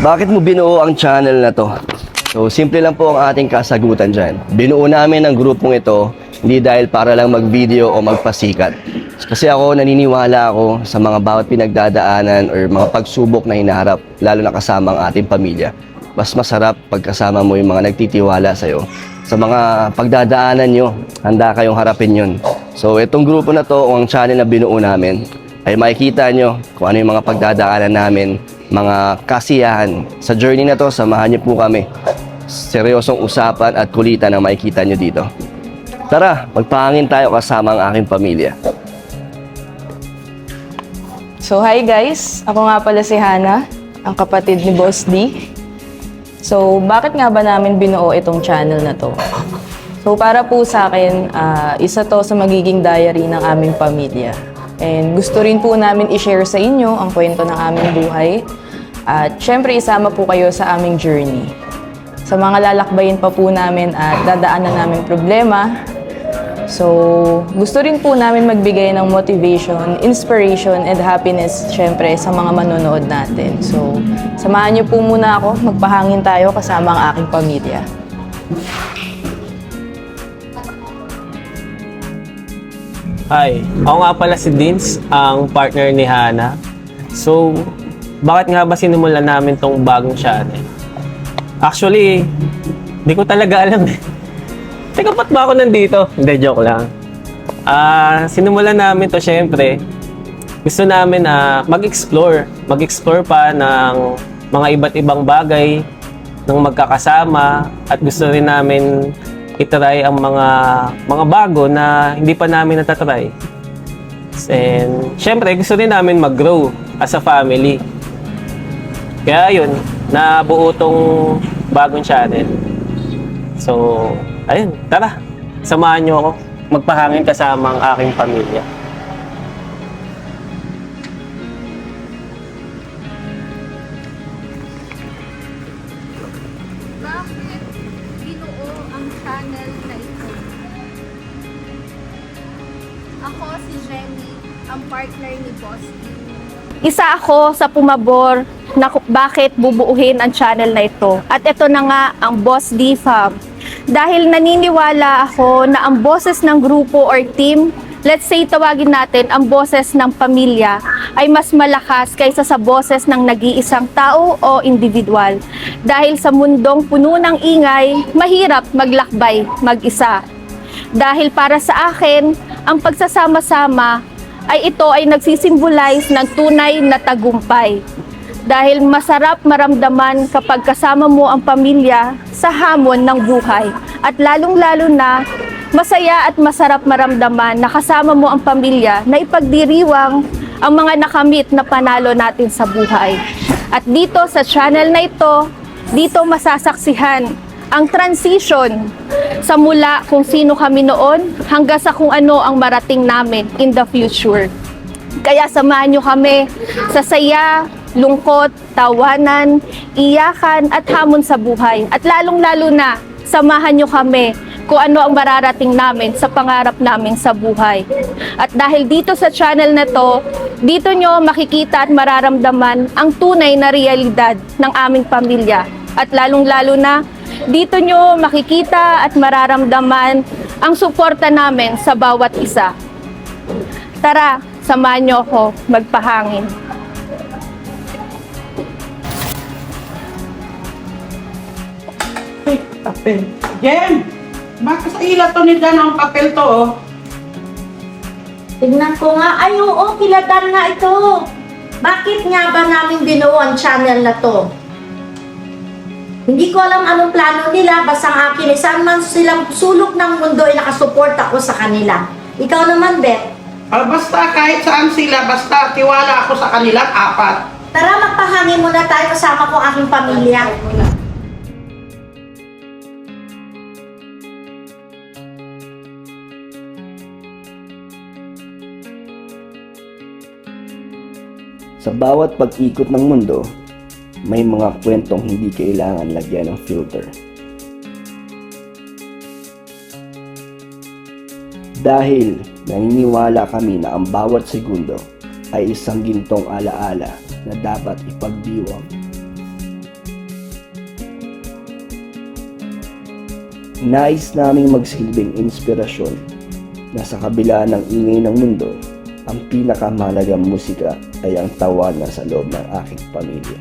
Bakit mo binuo ang channel na to? So, simple lang po ang ating kasagutan dyan. Binuo namin ang grupong ito, hindi dahil para lang mag-video o magpasikat. Kasi ako, naniniwala ako sa mga bawat pinagdadaanan or mga pagsubok na hinaharap, lalo na kasama ang ating pamilya. Mas masarap pagkasama mo yung mga nagtitiwala sa'yo. Sa mga pagdadaanan nyo, handa kayong harapin yun. So, itong grupo na to, o ang channel na binuo namin, ay makikita nyo kung ano yung mga pagdadaanan namin, mga kasiyahan. Sa journey na to, samahan niyo po kami. Seryosong usapan at kulitan ang makikita nyo dito. Tara, magpahangin tayo kasama ang aking pamilya. So, hi guys! Ako nga pala si Hana, ang kapatid ni Boss D. So, bakit nga ba namin binuo itong channel na to? So, para po sa akin, isa to sa magiging diary ng aming pamilya. And gusto rin po namin i-share sa inyo ang kwento ng aming buhay. At syempre, isama po kayo sa aming journey. Sa mga lalakbayin pa po namin at dadaanan namin problema. So, gusto rin po namin magbigay ng motivation, inspiration, and happiness, syempre, sa mga manonood natin. So, samahan niyo po muna ako, magpahangin tayo kasama ang aking pamilya. Hi, ako nga pala si Dins, ang partner ni Hana. So, bakit nga ba sinimulan namin tong bagong channel? Actually, di ko talaga alam eh. Teka, ba't ba ako nandito? Hindi, joke lang. Sinimulan namin to syempre. Gusto namin mag-explore. Mag-explore pa ng mga iba't ibang bagay ng magkakasama. At gusto rin namin itry ang mga bago na hindi pa namin natatry. And syempre, gusto rin namin mag-grow as a family. Kaya yun, nabuo tong bagong channel. So, ayun, tara, samahan nyo ako. Magpahangin kasama ang aking pamilya. Bakit binuo ang channel na ito? Ako si Jenny, ang partner ni Boss D. Isa ako sa pumabor na bakit bubuuhin ang channel na ito. At ito na nga ang Boss D Fam. Dahil naniniwala ako na ang boses ng grupo or team, let's say tawagin natin ang boses ng pamilya, ay mas malakas kaysa sa boses ng nag-iisang tao o individual. Dahil sa mundong puno ng ingay, mahirap maglakbay mag-isa. Dahil para sa akin, ang pagsasama-sama ay ito ay nagsisimbolize ng tunay na tagumpay. Dahil masarap maramdaman kapag kasama mo ang pamilya sa hamon ng buhay. At lalong-lalo na, masaya at masarap maramdaman na kasama mo ang pamilya na ipagdiriwang ang mga nakamit na panalo natin sa buhay. At dito sa channel na ito, dito masasaksihan ang transition sa mula kung sino kami noon hanggang sa kung ano ang marating namin in the future. Kaya samahan nyo kami sa saya, lungkot, tawanan, iyakan at hamon sa buhay. At lalong-lalo na, samahan nyo kami kung ano ang mararating namin sa pangarap namin sa buhay. At dahil dito sa channel na to, dito nyo makikita at mararamdaman ang tunay na realidad ng aming pamilya. At lalong-lalo na, dito nyo makikita at mararamdaman ang suporta namin sa bawat isa. Tara, samahan nyo ako magpahangin. Papel. Jem! Bakit sa ila to ni Dan ang papel to, oh? Tignan ko nga. Ay, oo, kilatan nga ito. Bakit nga ba namin binuo ang channel na to? Hindi ko alam anong plano nila. Basta ang akin, saan man silang sulok ng mundo ay nakasupport ako sa kanila. Ikaw naman, Beth. Basta kahit saan sila, basta tiwala ako sa kanilang apat. Tara, magpahangin muna tayo kasama ko ang aking pamilya. Sa bawat pag-ikot ng mundo, may mga kwentong hindi kailangan lagyan ng filter. Dahil naniniwala kami na ang bawat segundo ay isang gintong alaala na dapat ipagdiwang. Nais naming magsilbing inspirasyon na sa kabila ng ingay ng mundo, ang pinakamahalagang musika ay ang tawanan sa loob ng aking pamilya.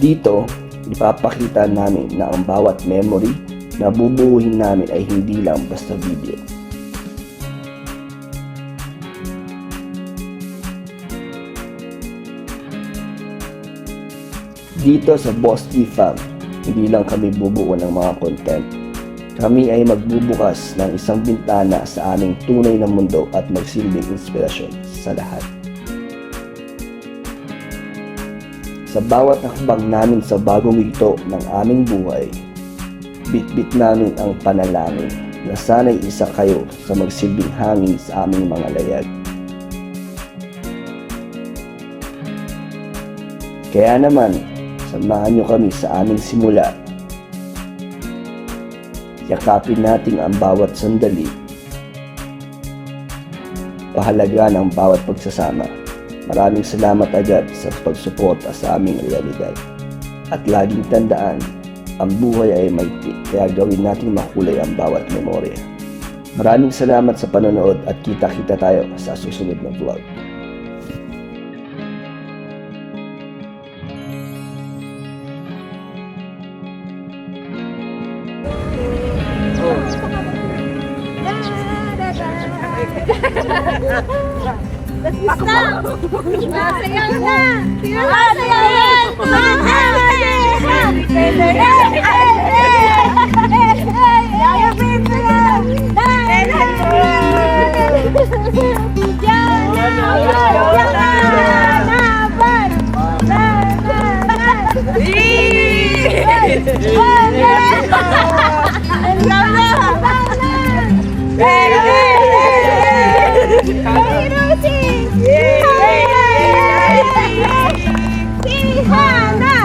Dito, ipapakita namin na ang bawat memory na bubuuhin namin ay hindi lang basta video. Dito sa Boss D Fam, hindi lang kami bubuo ng mga content. Kami ay magbubukas ng isang bintana sa aming tunay na mundo at magsilbing inspirasyon sa lahat. Sa bawat hakbang namin sa bagong yugto ng aming buhay, bit-bit namin ang panalangin na sana'y isa kayo sa magsilbing hangin sa aming mga layag. Kaya naman, samahan niyo kami sa aming simula. Yakapin natin ang bawat sandali. Pahalagaan ang bawat pagsasama. Maraming salamat agad sa pagsuporta sa aming realidad. At laging tandaan, ang buhay ay maikli, kaya gawin natin makulay ang bawat memorya. Maraming salamat sa panonood at kita-kita tayo sa susunod na vlog. Masayaw na! Masayaw Hana!